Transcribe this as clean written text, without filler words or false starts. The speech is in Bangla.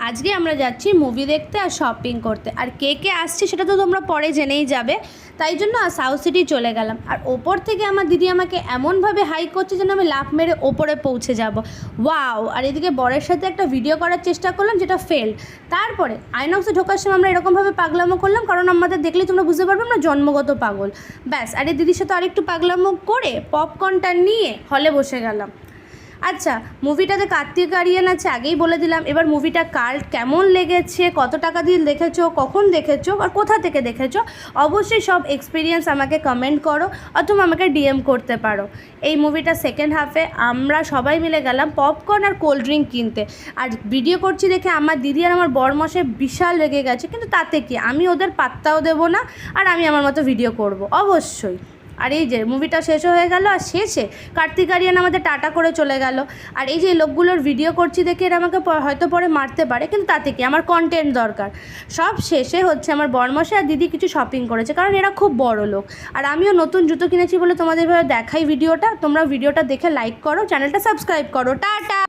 আজকে আমরা যাচ্ছি মুভি দেখতে আর শপিং করতে। আর কে কে আসছে সেটা তো তোমরা পরে জেনেই যাবে। তাই জন্য সাউথ সিটি চলে গেলাম। আর ওপর থেকে আমার দিদি আমাকে এমনভাবে হাই করছে যেন আমি লাফ মেরে ওপরে পৌঁছে যাব। ওয়াও! আর এদিকে বরের সাথে একটা ভিডিও করার চেষ্টা করলাম, যেটা ফেল। তারপরে আইনক্সে ঢোকার সময় আমরা এরকমভাবে পাগলামো করলাম, কারণ আমাদের দেখলেই তোমরা বুঝতে পারবে আমরা জন্মগত পাগল। ব্যাস, আর এই দিদির সাথে আরেকটু পাগলামো করে পপকর্নটা নিয়ে হলে বসে গেলাম। আচ্ছা, মুভিটাতে কার্তিক আরিয়ান আছে আগেই বলে দিলাম। এবার মুভিটা কার কেমন লেগেছে, কত টাকা দিয়ে দেখেছো, কখন দেখেছো আর কোথা থেকে দেখেছো, অবশ্যই সব এক্সপিরিয়েন্স আমাকে কমেন্ট করো অথবা আমাকে ডিএম করতে পারো। এই মুভিটা সেকেন্ড হাফে আমরা সবাই মিলে গেলাম পপকর্ন আর কোল্ড ড্রিঙ্ক কিনতে। আর ভিডিও করছি দেখে আমার দিদি আর আমার বরমশাই বিশাল রেগে গেছে, কিন্তু তাতে কি, আমি ওদের পাত্তাও দেবো না আর আমি আমার মতো ভিডিও করব অবশ্যই। আর এই যে মুভিটা শেষ হয়ে গেল, আর শেষে কার্তিক আরিয়ান আমাদের টাটা করে চলে গেল। আর এই যে লোকগুলোর ভিডিও করছি দেখে এরা আমাকে হয়তো পরে মারতে পারে, কিন্তু তাতে কি, আমার কন্টেন্ট দরকার। সব শেষে হচ্ছে আমার বরমশাই আর দিদি কিছু শপিং করেছে, কারণ এরা খুব বড় লোক। আর আমিও নতুন জুতো কিনেছি বলে তোমাদের ভাবে দেখাই ভিডিওটা। তোমরা ভিডিওটা দেখে লাইক করো, চ্যানেলটা সাবস্ক্রাইব করো। টাটা।